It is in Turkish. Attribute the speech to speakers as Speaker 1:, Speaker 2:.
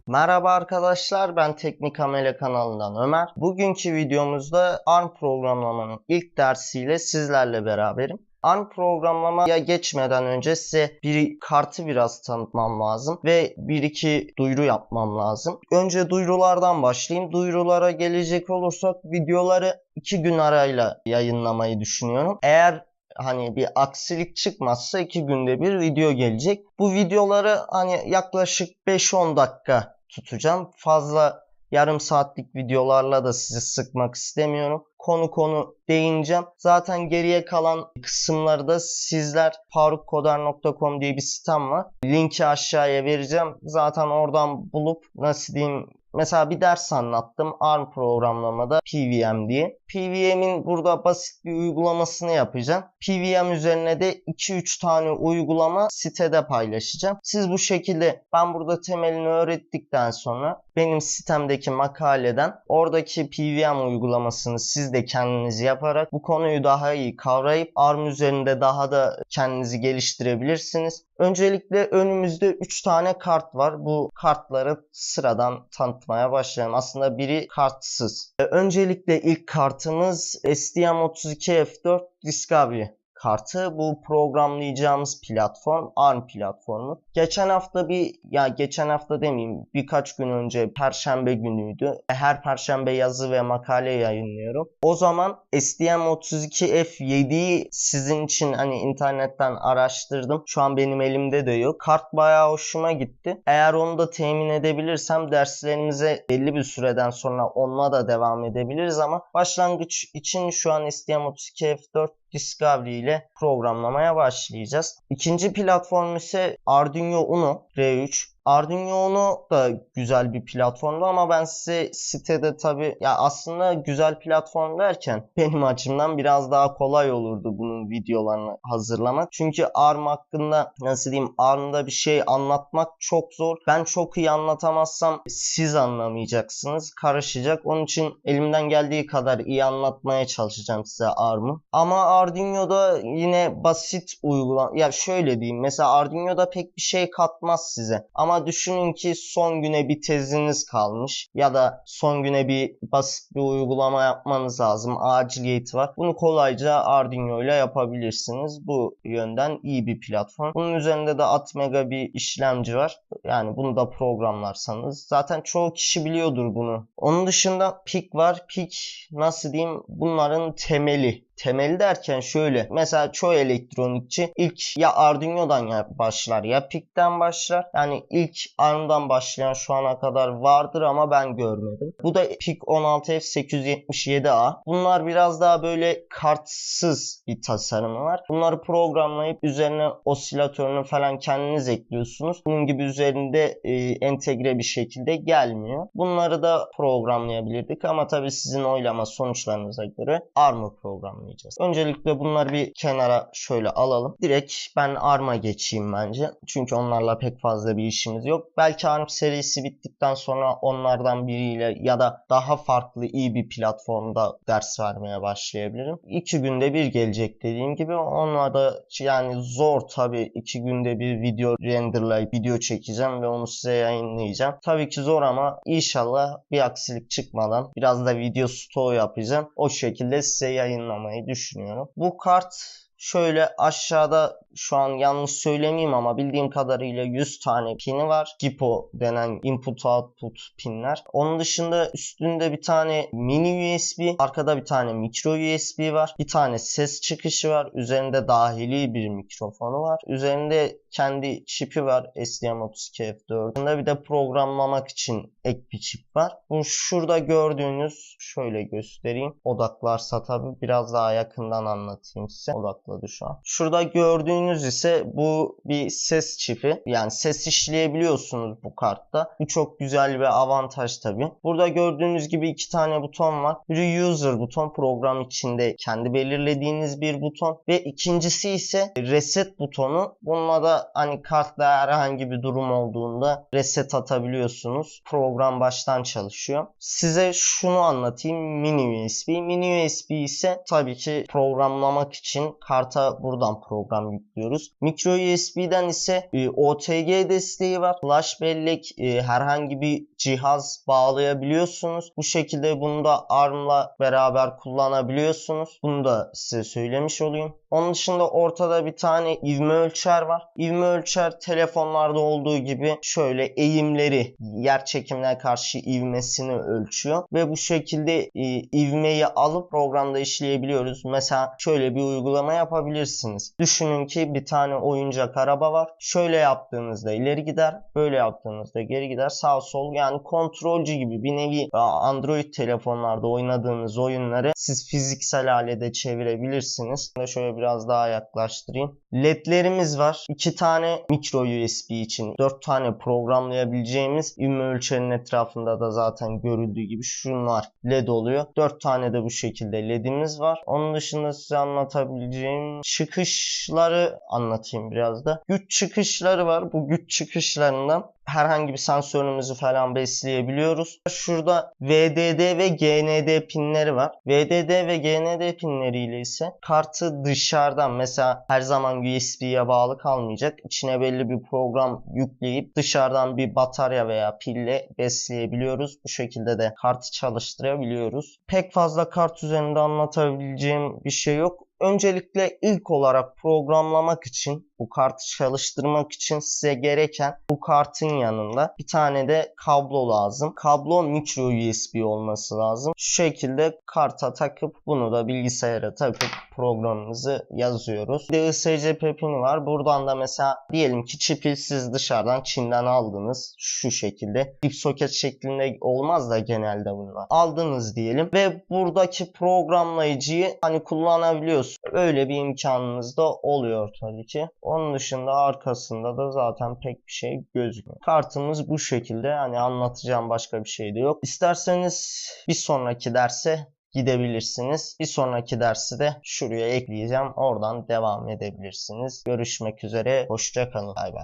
Speaker 1: Merhaba arkadaşlar, ben Teknik Amele kanalından Ömer. Bugünkü videomuzda ARM programlamanın ilk dersiyle sizlerle beraberim. ARM programlamaya geçmeden önce size kartı biraz tanıtmam lazım ve bir iki duyuru yapmam lazım. Önce duyurulardan başlayayım. Duyurulara gelecek olursak videoları 2 gün arayla yayınlamayı düşünüyorum. Eğer bir aksilik çıkmazsa 2 günde bir video gelecek. Bu videoları yaklaşık 5-10 dakika tutacağım. Fazla yarım saatlik videolarla da sizi sıkmak istemiyorum. Konu değineceğim. Zaten geriye kalan kısımları da sizler farukkodar.com diye bir sitem var. Linki aşağıya vereceğim. Zaten oradan bulup mesela bir ders anlattım ARM programlamada PWM diye. PWM'in burada basit bir uygulamasını yapacağım. PWM üzerine de 2-3 tane uygulama sitede paylaşacağım. Siz bu şekilde ben burada temelini öğrettikten sonra benim sitemdeki makaleden oradaki PWM uygulamasını siz de kendiniz yaparak bu konuyu daha iyi kavrayıp ARM üzerinde daha da kendinizi geliştirebilirsiniz. Öncelikle önümüzde 3 tane kart var. Bu kartları sıradan tanıtmaya başlayalım. Aslında biri kartsız. Öncelikle ilk kartımız STM32F4 Discovery kartı. Bu programlayacağımız platform ARM platformu. Geçen hafta demeyeyim, birkaç gün önce Perşembe günüydü. Her Perşembe yazı ve makale yayınlıyorum. O zaman STM32F7'yi sizin için internetten araştırdım. Şu an benim elimde de yok. Kart bayağı hoşuma gitti. Eğer onu da temin edebilirsem derslerimize belli bir süreden sonra onunla da devam edebiliriz ama başlangıç için şu an STM32F4 Discovery ile programlamaya başlayacağız. İkinci platform ise Arduino Uno R3. Arduino Uno da güzel bir platformdu ama ben size sitede aslında güzel platform derken benim açımdan biraz daha kolay olurdu bunun videolarını hazırlamak. Çünkü ARM hakkında ARM'da bir şey anlatmak çok zor. Ben çok iyi anlatamazsam siz anlamayacaksınız. Karışacak. Onun için elimden geldiği kadar iyi anlatmaya çalışacağım size ARM'ı. Ama Arduino'da yine basit şöyle diyeyim. Mesela Arduino'da pek bir şey katmaz size. Ama düşünün ki son güne bir teziniz kalmış ya da son güne basit bir uygulama yapmanız lazım. Aciliyeti var. Bunu kolayca Arduino ile yapabilirsiniz. Bu yönden iyi bir platform. Bunun üzerinde de Atmega bir işlemci var. Yani bunu da programlarsanız. Zaten çoğu kişi biliyordur bunu. Onun dışında PIC var. PIC bunların temeli. Temeli derken şöyle. Mesela çoğu elektronikçi ilk ya Arduino'dan başlar ya PIC'ten başlar. Yani ilk ARM'dan başlayan şu ana kadar vardır ama ben görmedim. Bu da PIC 16F877A. Bunlar biraz daha böyle kartsız bir tasarımı var. Bunları programlayıp üzerine osilatörünü falan kendiniz ekliyorsunuz. Bunun gibi üzerinde entegre bir şekilde gelmiyor. Bunları da programlayabilirdik ama tabii sizin oylama sonuçlarınıza göre ARM'ı programlayacağız. Öncelikle bunları bir kenara şöyle alalım. Direkt ben ARM'a geçeyim bence. Çünkü onlarla pek fazla bir işimiz yok. Belki ARM serisi bittikten sonra onlardan biriyle ya da daha farklı iyi bir platformda ders vermeye başlayabilirim. 2 günde bir gelecek dediğim gibi. Onlar da zor tabii. 2 günde bir video renderlayıp video çekeceğim ve onu size yayınlayacağım. Tabii ki zor ama inşallah bir aksilik çıkmadan biraz da video stoğu yapacağım. O şekilde size yayınlamayı düşünüyorum. Bu kart şöyle aşağıda, şu an yanlış söylemeyeyim ama bildiğim kadarıyla 100 tane pini var. GPO denen input output pinler. Onun dışında üstünde bir tane mini USB, arkada bir tane micro USB var. Bir tane ses çıkışı var. Üzerinde dahili bir mikrofonu var. Üzerinde kendi çipi var. STM32F4'ünde bir de programlamak için ek bir çip var. Bu şurada gördüğünüz, şöyle göstereyim. Odaklarsa tabii biraz daha yakından anlatayım size. Odaklar patladı şu an. Şurada gördüğünüz ise bu bir ses çipi. Yani ses işleyebiliyorsunuz bu kartta. Bu çok güzel bir avantaj tabii. Burada gördüğünüz gibi 2 tane buton var. Biri user buton, program içinde kendi belirlediğiniz bir buton ve ikincisi ise reset butonu. Bununla da hani kartta herhangi bir durum olduğunda reset atabiliyorsunuz. Program baştan çalışıyor. Size şunu anlatayım. Mini USB. Mini USB ise tabii ki programlamak için karta buradan program yüklüyoruz. Micro USB'den ise OTG desteği var. Flash bellek, herhangi bir cihaz bağlayabiliyorsunuz. Bu şekilde bunu da ARM'la beraber kullanabiliyorsunuz. Bunu da size söylemiş olayım. Onun dışında ortada bir tane ivme ölçer var. İvme ölçer telefonlarda olduğu gibi şöyle eğimleri, yer çekimine karşı ivmesini ölçüyor ve bu şekilde ivmeyi alıp programda işleyebiliyoruz. Mesela şöyle bir uygulama yapabilirsiniz. Düşünün ki bir tane oyuncak araba var. Şöyle yaptığınızda ileri gider, böyle yaptığınızda geri gider, sağ sol, yani kontrolcü gibi bir nevi. Android telefonlarda oynadığınız oyunları siz fiziksel hale de çevirebilirsiniz. Şöyle biraz daha yaklaştırayım. LED'lerimiz var. 2 tane micro USB için 4 tane programlayabileceğimiz, ivme ölçerin etrafında da zaten görüldüğü gibi şunlar LED oluyor. 4 tane de bu şekilde LED'imiz var. Onun dışında size anlatabileceğim çıkışları anlatayım biraz da. Güç çıkışları var. Bu güç çıkışlarından herhangi bir sensörümüzü falan besleyebiliyoruz. Şurada VDD ve GND pinleri var. VDD ve GND pinleriyle ise kartı dışarıdan, mesela her zaman USB'ye bağlı kalmayacak, İçine belli bir program yükleyip dışarıdan bir batarya veya pille besleyebiliyoruz. Bu şekilde de kartı çalıştırabiliyoruz. Pek fazla kart üzerinde anlatabileceğim bir şey yok. Öncelikle ilk olarak programlamak için, bu kartı çalıştırmak için size gereken bu kartın yanında bir tane de kablo lazım. Kablo micro USB olması lazım. Şu şekilde karta takıp bunu da bilgisayara takıp programımızı yazıyoruz. Bir de ISCP pini var. Buradan da mesela diyelim ki çipi siz dışarıdan Çin'den aldınız. Şu şekilde. Dip soket şeklinde olmaz da genelde bunlar. Aldınız diyelim ve buradaki programlayıcıyı hani kullanabiliyorsunuz. Öyle bir imkanınız da oluyor tabii ki. Onun dışında arkasında da zaten pek bir şey gözükmüyor. Kartımız bu şekilde. Hani anlatacağım başka bir şey de yok. İsterseniz bir sonraki derse gidebilirsiniz. Bir sonraki dersi de şuraya ekleyeceğim. Oradan devam edebilirsiniz. Görüşmek üzere. Hoşça kalın. Bay bay.